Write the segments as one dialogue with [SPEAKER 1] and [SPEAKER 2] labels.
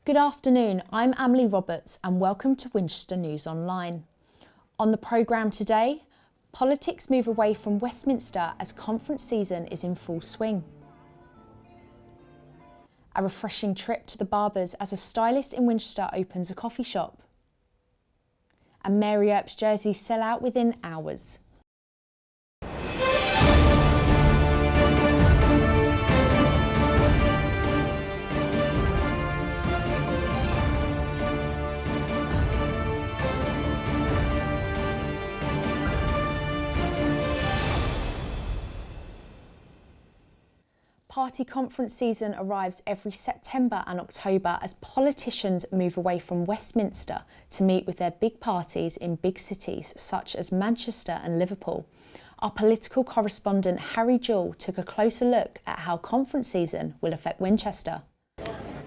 [SPEAKER 1] Good afternoon, I'm Emily Roberts and welcome to Winchester News Online. On the programme today, politics move away from Westminster as conference season is in full swing. A refreshing trip to the barbers as a stylist in Winchester opens a coffee shop. And Mary Earp's jerseys sell out within hours. Party conference season arrives every September and October as politicians move away from Westminster to meet with their big parties in big cities such as Manchester and Liverpool. Our political correspondent Harry Jewell took a closer look at how conference season will affect Winchester.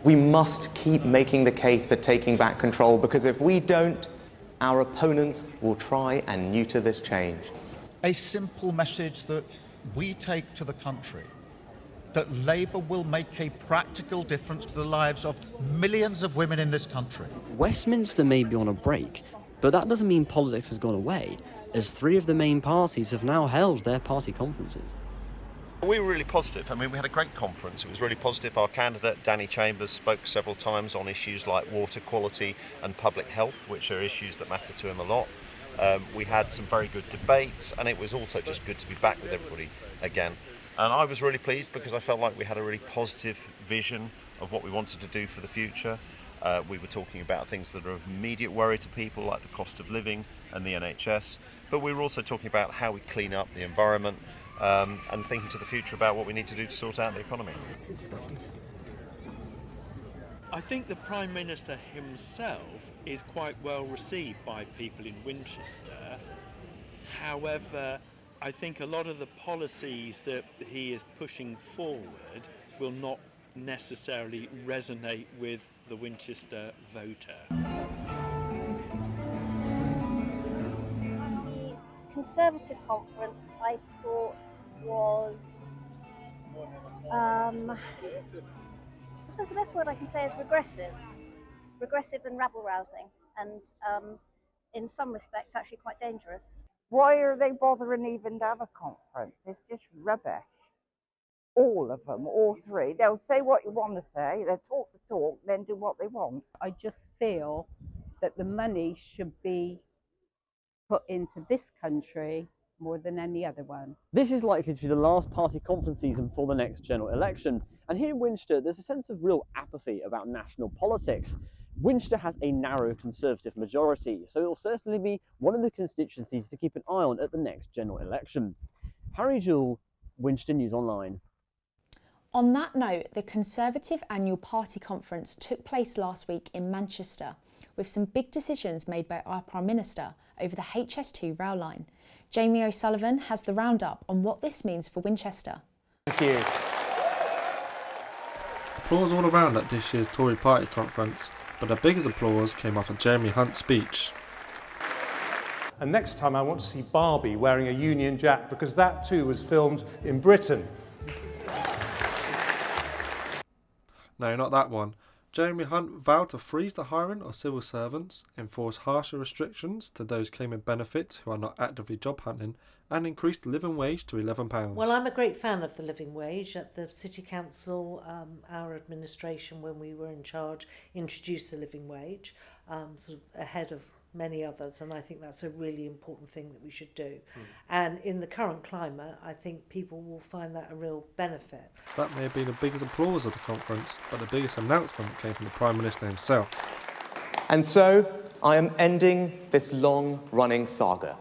[SPEAKER 2] We must keep making the case for taking back control, because if we don't, our opponents will try and neuter this change.
[SPEAKER 3] A simple message that we take to the country, that Labour will make a practical difference to the lives of millions of women in this country.
[SPEAKER 4] Westminster may be on a break, but that doesn't mean politics has gone away, as 3 of the main parties have now held their party conferences.
[SPEAKER 5] We were really positive. I mean, we had a great conference. It was really positive. Our candidate, Danny Chambers, spoke several times on issues like water quality and public health, which are issues that matter to him a lot. We had some very good debates, and it was also just good to be back with everybody again. And I was really pleased because I felt like we had a really positive vision of what we wanted to do for the future. We were talking about things that are of immediate worry to people, like the cost of living and the NHS. But we were also talking about how we clean up the environment and thinking to the future about what we need to do to sort out the economy.
[SPEAKER 6] I think the Prime Minister himself is quite well received by people in Winchester. However, I think a lot of the policies that he is pushing forward will not necessarily resonate with the Winchester voter.
[SPEAKER 7] The Conservative conference, I thought, was what's the best word I can say is regressive and rabble-rousing, and in some respects actually quite dangerous.
[SPEAKER 8] Why are they bothering even to have a conference? It's just rubbish. All of them, all 3. They'll say what you want to say, they'll talk the talk, then do what they want.
[SPEAKER 9] I just feel that the money should be put into this country more than any other one.
[SPEAKER 4] This is likely to be the last party conference season for the next general election, and here in Winchester there's a sense of real apathy about national politics. Winchester has a narrow Conservative majority, so it will certainly be one of the constituencies to keep an eye on at the next general election. Harry Jewell, Winchester News Online.
[SPEAKER 1] On that note, the Conservative annual party conference took place last week in Manchester, with some big decisions made by our Prime Minister over the HS2 rail line. Jamie O'Sullivan has the roundup on what this means for Winchester.
[SPEAKER 2] Thank you.
[SPEAKER 10] Applause all around at this year's Tory party conference, but the biggest applause came after Jeremy Hunt's speech.
[SPEAKER 11] And next time I want to see Barbie wearing a Union Jack, because that too was filmed in Britain.
[SPEAKER 10] No, not that one. Jeremy Hunt vowed to freeze the hiring of civil servants, enforce harsher restrictions to those claiming benefits who are not actively job hunting, and increase the living wage to £11.
[SPEAKER 12] Well, I'm a great fan of the living wage. At the City Council, our administration, when we were in charge, introduced the living wage, sort of ahead of many others, and I think that's a really important thing that we should do. And in the current climate, I think people will find that a real benefit.
[SPEAKER 10] That may have been the biggest applause of the conference, but the biggest announcement came from the Prime Minister himself.
[SPEAKER 2] And so, I am ending this long-running saga.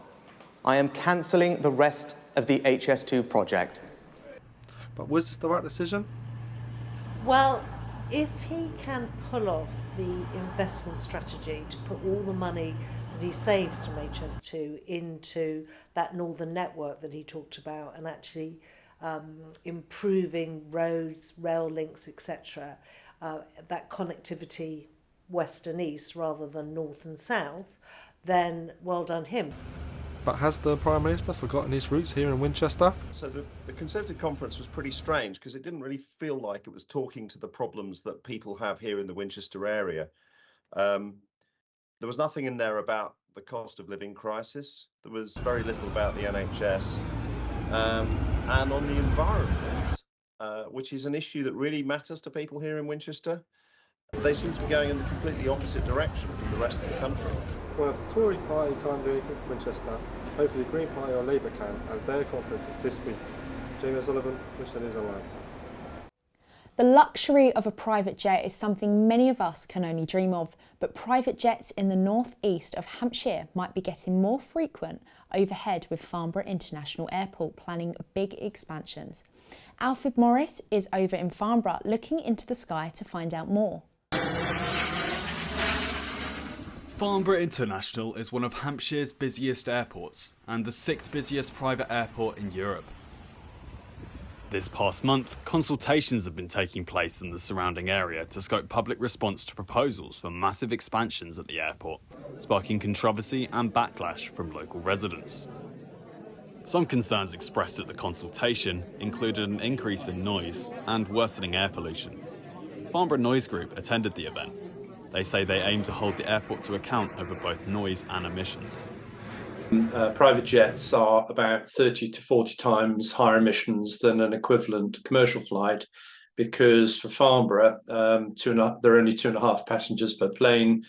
[SPEAKER 2] I am cancelling the rest of the HS2 project.
[SPEAKER 10] But was this the right decision?
[SPEAKER 12] Well, if he can pull off the investment strategy to put all the money that he saves from HS2 into that northern network that he talked about, and actually improving roads, rail links, etc., that connectivity west and east rather than north and south, then well done him.
[SPEAKER 10] But has the Prime Minister forgotten his roots here in Winchester?
[SPEAKER 5] So the Conservative conference was pretty strange because it didn't really feel like it was talking to the problems that people have here in the Winchester area. There was nothing in there about the cost of living crisis. There was very little about the NHS. And on the environment, which is an issue that really matters to people here in Winchester, they seem to be going in the completely opposite direction from the rest of the country.
[SPEAKER 10] Well, if the Tory party can't do anything for Winchester, hopefully the Green Party or Labour can, as their conference is this week. Jamie O'Sullivan, Winchester News Online.
[SPEAKER 1] The luxury of a private jet is something many of us can only dream of, but private jets in the northeast of Hampshire might be getting more frequent overhead with Farnborough International Airport planning big expansions. Alfred Morris is over in Farnborough looking into the sky to find out more.
[SPEAKER 13] Farnborough International is one of Hampshire's busiest airports and the 6th busiest private airport in Europe. This past month, consultations have been taking place in the surrounding area to scope public response to proposals for massive expansions at the airport, sparking controversy and backlash from local residents. Some concerns expressed at the consultation included an increase in noise and worsening air pollution. Farnborough Noise Group attended the event. They say they aim to hold the airport to account over both noise and emissions.
[SPEAKER 14] Private jets are about 30 to 40 times higher emissions than an equivalent commercial flight, because for Farnborough, there are only 2.5 passengers per plane,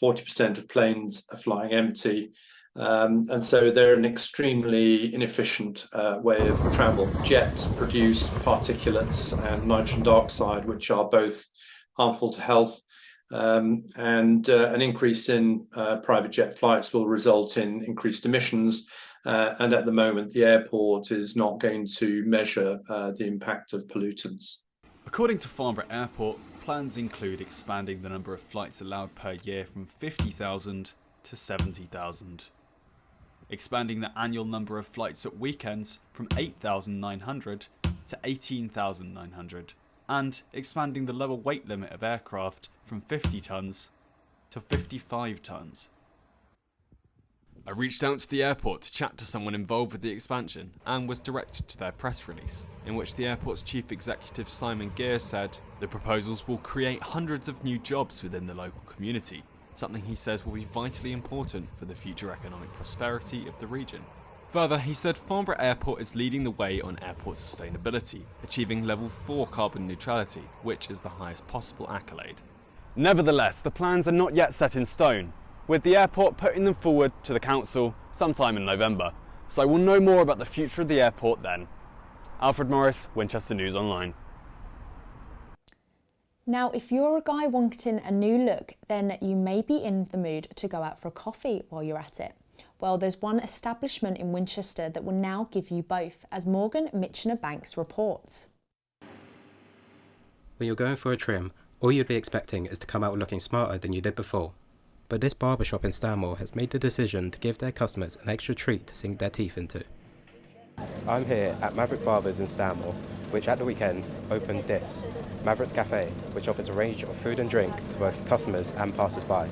[SPEAKER 14] 40% of planes are flying empty, and so they're an extremely inefficient way of travel. Jets produce particulates and nitrogen dioxide, which are both harmful to health. And an increase in private jet flights will result in increased emissions, and at the moment the airport is not going to measure the impact of pollutants.
[SPEAKER 13] According to Farnborough Airport, plans include expanding the number of flights allowed per year from 50,000 to 70,000, expanding the annual number of flights at weekends from 8,900 to 18,900, and expanding the lower weight limit of aircraft from 50 tonnes to 55 tonnes. I reached out to the airport to chat to someone involved with the expansion and was directed to their press release, in which the airport's chief executive Simon Gear said the proposals will create hundreds of new jobs within the local community, something he says will be vitally important for the future economic prosperity of the region. Further, he said Farnborough Airport is leading the way on airport sustainability, achieving level 4 carbon neutrality, which is the highest possible accolade.
[SPEAKER 15] Nevertheless, the plans are not yet set in stone, with the airport putting them forward to the council sometime in November, so we'll know more about the future of the airport then. Alfred Morris, Winchester News Online.
[SPEAKER 1] Now, if you're a guy wanting a new look, then you may be in the mood to go out for a coffee while you're at it. Well, there's one establishment in Winchester that will now give you both, as Morgan Mitchener-Banks reports.
[SPEAKER 16] When you're going for a trim, all you'd be expecting is to come out looking smarter than you did before. But this barbershop in Stanmore has made the decision to give their customers an extra treat to sink their teeth into. I'm here at Mavericks Barbers in Stanmore, which at the weekend opened this, Mavericks Cafe, which offers a range of food and drink to both customers and passers-by.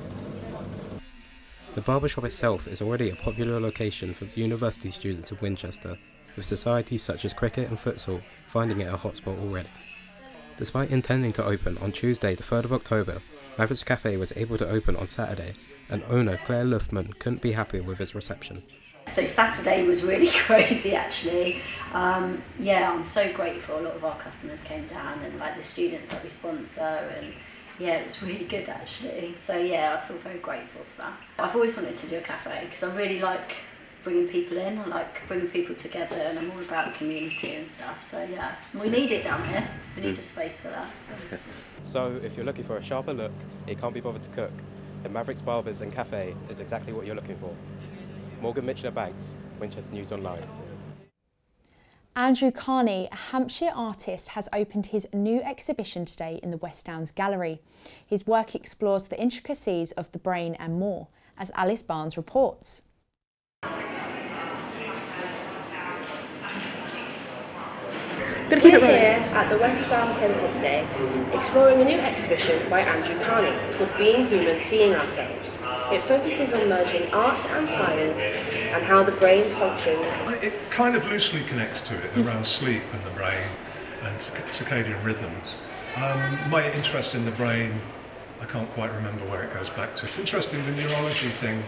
[SPEAKER 16] The barbershop itself is already a popular location for the university students of Winchester, with societies such as cricket and futsal finding it a hotspot already. Despite intending to open on Tuesday the 3rd of October, Mavericks Cafe was able to open on Saturday, and owner Claire Luffman couldn't be happy with its reception.
[SPEAKER 17] So Saturday was really crazy actually. I'm so grateful. A lot of our customers came down, and like the students that we sponsor, and yeah, it was really good actually. So yeah, I feel very grateful for that. I've always wanted to do a cafe because I really like bringing people in. I like bringing people together, and I'm all about the community and stuff. So yeah, we need it down here. We need a space for that.
[SPEAKER 16] So if you're looking for a sharper look, you can't be bothered to cook, then Mavericks Barbers and Cafe is exactly what you're looking for. Morgan Mitchener-Banks, Winchester News Online.
[SPEAKER 1] Andrew Carney, a Hampshire artist, has opened his new exhibition today in the West Downs Gallery. His work explores the intricacies of the brain and more, as Alice Barnes reports.
[SPEAKER 18] We're here at the West Ham Centre today, exploring a new exhibition by Andrew Carney called Being Human, Seeing Ourselves. It focuses on merging art and science and how the brain functions.
[SPEAKER 11] It kind of loosely connects to it around sleep and the brain and circadian rhythms. My interest in the brain, I can't quite remember where it goes back to. It's interesting, the neurology thing.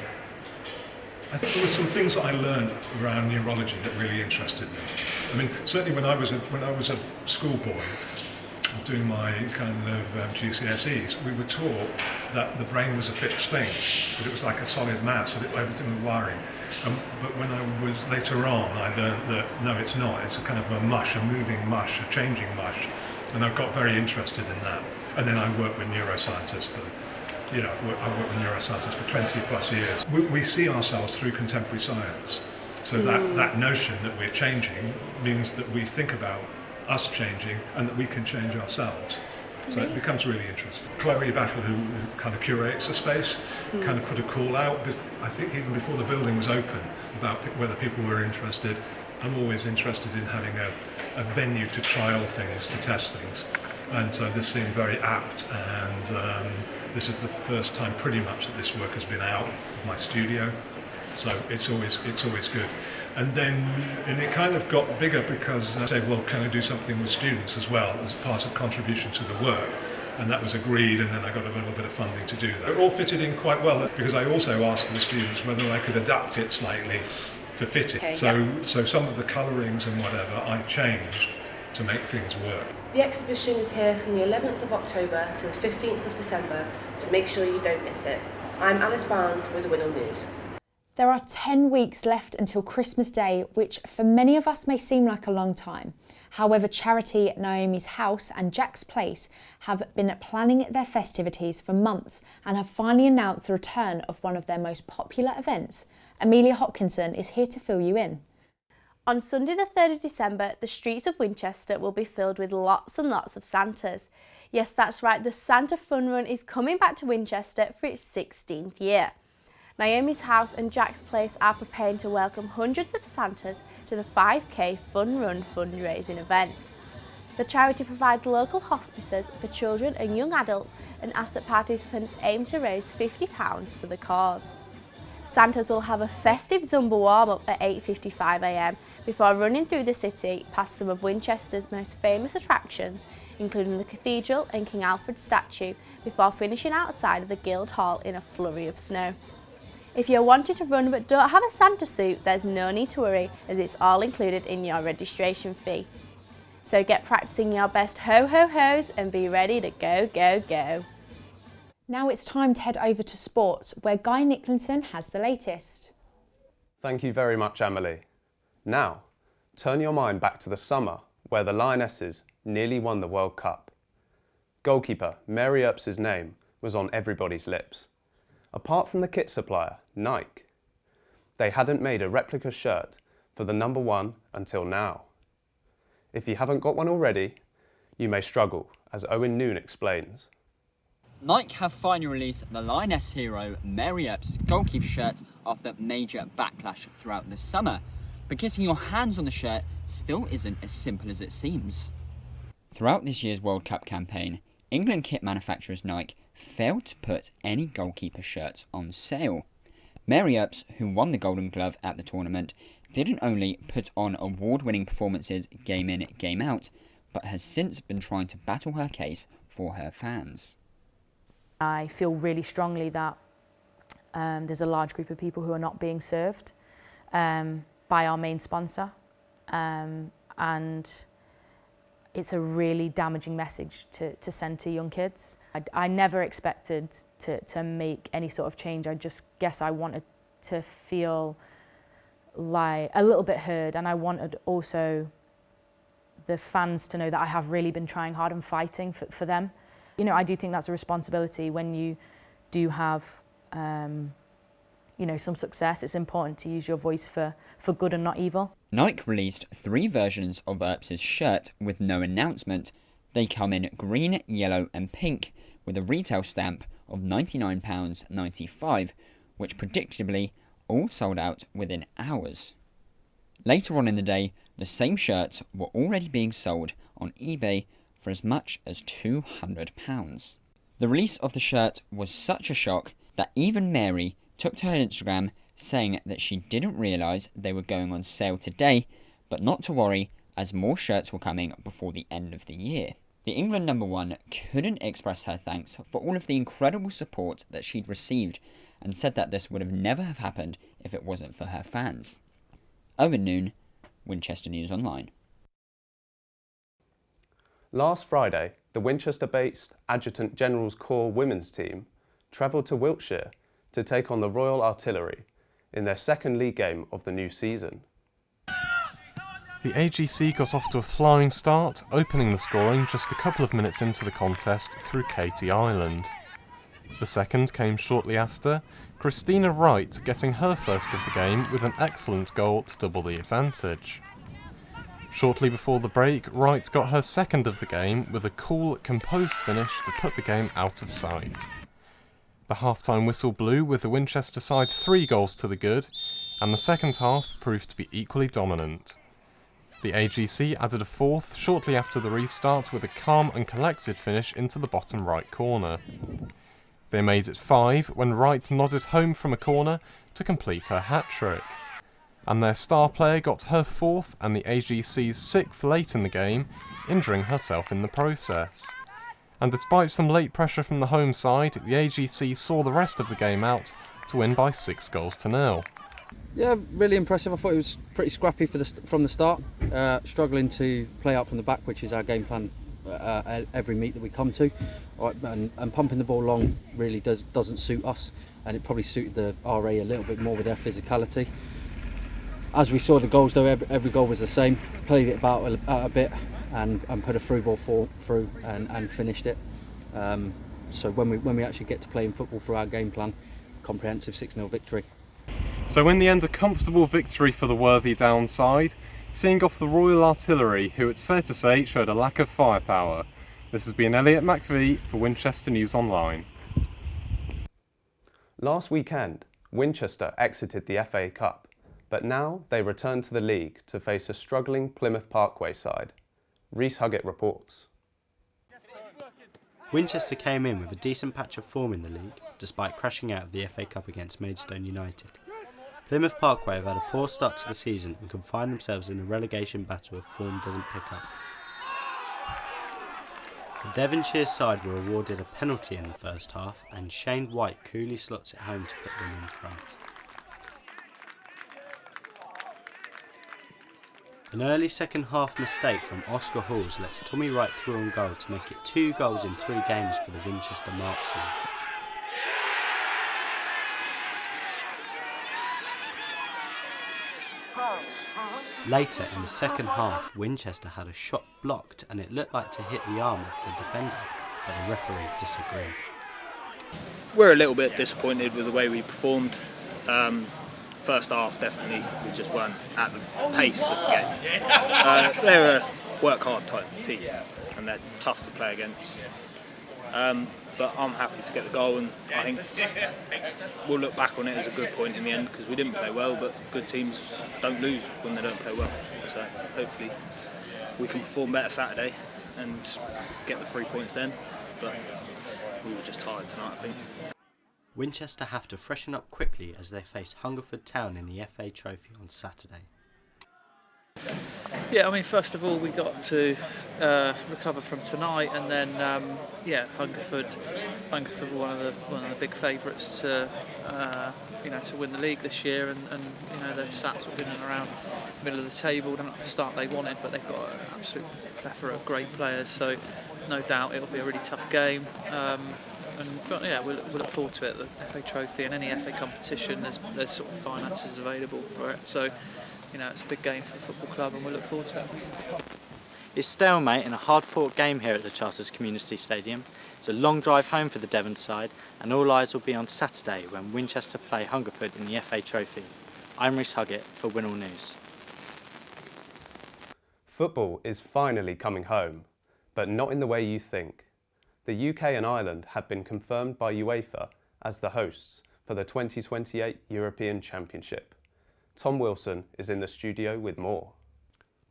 [SPEAKER 11] I think there were some things that I learned around neurology that really interested me. I mean, certainly when I was a schoolboy doing my kind of GCSEs, we were taught that the brain was a fixed thing, that it was like a solid mass, that everything was wiring. But when I was later on, I learned that no, it's not. It's a kind of a mush, a moving mush, a changing mush, and I got very interested in that. And then I worked with neuroscientists for. I worked with neuroscientists for 20 plus years. We see ourselves through contemporary science. So that notion that we're changing means that we think about us changing and that we can change ourselves. So it becomes really interesting. Chloe Battle, who kind of curates the space, kind of put a call out, I think even before the building was open, about whether people were interested. I'm always interested in having a venue to trial things, to test things. And so this seemed very apt, and this is the first time pretty much that this work has been out of my studio, so it's always good. And it kind of got bigger because I said, well, can I do something with students as well as part of contribution to the work? And that was agreed, and then I got a little bit of funding to do that. It all fitted in quite well because I also asked the students whether I could adapt it slightly to fit it.
[SPEAKER 18] Okay,
[SPEAKER 11] so some of the colourings and whatever I changed to make things work.
[SPEAKER 18] The exhibition is here from the 11th of October to the 15th of December, so make sure you don't miss it. I'm Alice Barnes with WINOL News.
[SPEAKER 1] There are 10 weeks left until Christmas Day, which for many of us may seem like a long time. However, charity Naomi's House and Jack's Place have been planning their festivities for months and have finally announced the return of one of their most popular events. Amelia Hopkinson is here to fill you in.
[SPEAKER 19] On Sunday the 3rd of December, the streets of Winchester will be filled with lots and lots of Santas. Yes, that's right, the Santa Fun Run is coming back to Winchester for its 16th year. Naomi's House and Jack's Place are preparing to welcome hundreds of Santas to the 5K Fun Run fundraising event. The charity provides local hospices for children and young adults and asks that participants aim to raise £50 for the cause. Santas will have a festive Zumba warm-up at 8:55 a.m. before running through the city past some of Winchester's most famous attractions, including the Cathedral and King Alfred's statue, before finishing outside of the Guildhall in a flurry of snow. If you're wanting to run but don't have a Santa suit, there's no need to worry, as it's all included in your registration fee. So get practicing your best ho-ho-hos and be ready to go, go, go.
[SPEAKER 1] Now it's time to head over to sport, where Guy Nicholson has the latest.
[SPEAKER 20] Thank you very much, Emily. Now, turn your mind back to the summer, where the Lionesses nearly won the World Cup. Goalkeeper Mary Earps's name was on everybody's lips. Apart from the kit supplier, Nike. They hadn't made a replica shirt for the number one until now. If you haven't got one already, you may struggle, as Owen Noon explains.
[SPEAKER 21] Nike have finally released the Lioness hero Mary Earps's goalkeeper shirt after major backlash throughout the summer, but getting your hands on the shirt still isn't as simple as it seems. Throughout this year's World Cup campaign, England kit manufacturers Nike failed to put any goalkeeper shirts on sale. Mary Earps, who won the Golden Glove at the tournament, didn't only put on award-winning performances game in, game out, but has since been trying to battle her case for her fans.
[SPEAKER 22] I feel really strongly that there's a large group of people who are not being served by our main sponsor, and it's a really damaging message to send to young kids. I never expected to make any sort of change. I just guess I wanted to feel like a little bit heard, and I wanted also the fans to know that I have really been trying hard and fighting for them. You know, I do think that's a responsibility when you do have, you know, some success. It's important to use your voice for good and not evil.
[SPEAKER 21] Nike released 3 versions of Earps's shirt with no announcement. They come in green, yellow and pink with a retail stamp of £99.95, which predictably all sold out within hours. Later on in the day, The same shirts were already being sold on eBay for as much as £200. The release of the shirt was such a shock that even Mary took to her Instagram saying that she didn't realise they were going on sale today, but not to worry as more shirts were coming before the end of the year. The England #1 couldn't express her thanks for all of the incredible support that she'd received and said that this would have never have happened if it wasn't for her fans. Owen Noon, Winchester News Online.
[SPEAKER 20] Last Friday, the Winchester-based Adjutant General's Corps women's team travelled to Wiltshire to take on the Royal Artillery in their second league game of the new season.
[SPEAKER 10] The AGC got off to a flying start, opening the scoring just a couple of minutes into the contest through Katie Ireland. The second came shortly after, Christina Wright getting her first of the game with an excellent goal to double the advantage. Shortly before the break, Wright got her second of the game with a cool, composed finish to put the game out of sight. The half-time whistle blew with the Winchester side 3 goals to the good, and the second half proved to be equally dominant. The AGC added a fourth shortly after the restart with a calm and collected finish into the bottom right corner. They made it 5 when Wright nodded home from a corner to complete her hat-trick. And their star player got her 4th and the AGC's 6th late in the game, injuring herself in the process. And despite some late pressure from the home side, the AGC saw the rest of the game out to win by 6 goals to 0.
[SPEAKER 3] Yeah, really impressive. I thought it was pretty scrappy from the start, struggling to play out from the back, which is our game plan every meet that we come to. And pumping the ball long really doesn't suit us, and it probably suited the RA a little bit more with their physicality. As we saw the goals though, every goal was the same. Played it about a bit and put a through ball through and finished it. So when we actually get to playing football through our game plan, comprehensive 6-0 victory.
[SPEAKER 10] So in the end, a comfortable victory for the worthy downside, seeing off the Royal Artillery, who it's fair to say showed a lack of firepower. This has been Elliot McVie for Winchester News Online.
[SPEAKER 20] Last weekend, Winchester exited the FA Cup, but now they return to the league to face a struggling Plymouth Parkway side. Rhys Huggett reports.
[SPEAKER 6] Winchester came in with a decent patch of form in the league, despite crashing out of the FA Cup against Maidstone United. Plymouth Parkway have had a poor start to the season and can find themselves in a relegation battle if form doesn't pick up. The Devonshire side were awarded a penalty in the first half, and Shane White coolly slots it home to put them in front. An early second half mistake from Oscar Halls lets Tommy Wright through on goal to make it 2 goals in 3 games for the Winchester marksman. Later in the second half, Winchester had a shot blocked and it looked like to hit the arm of the defender, but the referee disagreed.
[SPEAKER 23] We're a little bit disappointed with the way we performed. First half, definitely, we just weren't at the pace of the game. They're a work-hard type team, and they're tough to play against. But I'm happy to get the goal, and I think we'll look back on it as a good point in the end, because we didn't play well, but good teams don't lose when they don't play well. So hopefully we can perform better Saturday and get the 3 points then. But we were just tired tonight, I think.
[SPEAKER 6] Winchester have to freshen up quickly as they face Hungerford Town in the FA Trophy on Saturday.
[SPEAKER 24] Yeah, I mean, first of all, we got to recover from tonight, and then Hungerford were one of the big favourites to to win the league this year, and they're sat sort of in and around the middle of the table. They're not the start they wanted, but they've got an absolute plethora of great players, so no doubt it'll be a really tough game. We'll look forward to it. The FA Trophy and any FA competition, there's sort of finances available for it. So, it's a big game for the football club, and we'll look forward to it.
[SPEAKER 6] It's stalemate in a hard-fought game here at the Charters Community Stadium. It's a long drive home for the Devon side, and all eyes will be on Saturday when Winchester play Hungerford in the FA Trophy. I'm Rhys Huggett for WINOL News.
[SPEAKER 20] Football is finally coming home, but not in the way you think. The UK and Ireland have been confirmed by UEFA as the hosts for the 2028 European Championship. Tom Wilson is in the studio with more.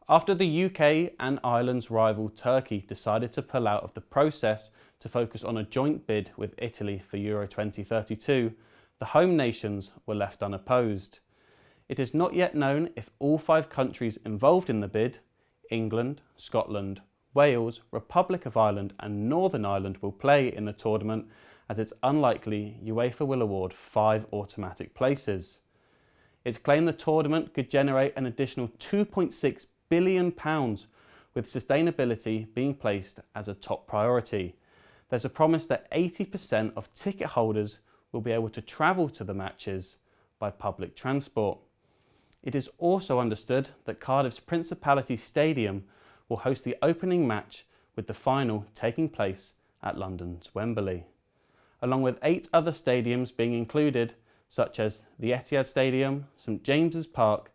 [SPEAKER 4] After the UK and Ireland's rival Turkey decided to pull out of the process to focus on a joint bid with Italy for Euro 2032, the home nations were left unopposed. It is not yet known if all 5 countries involved in the bid, England, Scotland, Wales, Republic of Ireland and Northern Ireland, will play in the tournament, as it's unlikely UEFA will award 5 automatic places. It's claimed the tournament could generate an additional £2.6 billion, with sustainability being placed as a top priority. There's a promise that 80% of ticket holders will be able to travel to the matches by public transport. It is also understood that Cardiff's Principality Stadium will host the opening match, with the final taking place at London's Wembley, along with 8 other stadiums being included, such as the Etihad Stadium, St James's Park,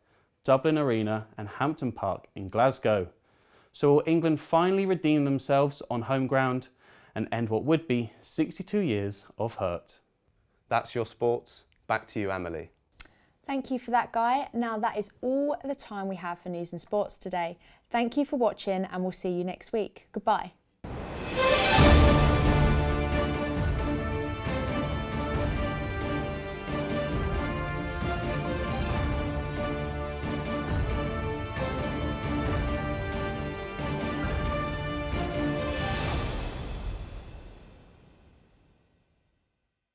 [SPEAKER 4] Dublin Arena and Hampton Park in Glasgow. So will England finally redeem themselves on home ground and end what would be 62 years of hurt?
[SPEAKER 20] That's your sports. Back to you, Emily.
[SPEAKER 1] Thank you for that, Guy. Now that is all the time we have for news and sports today. Thank you for watching and we'll see you next week. Goodbye.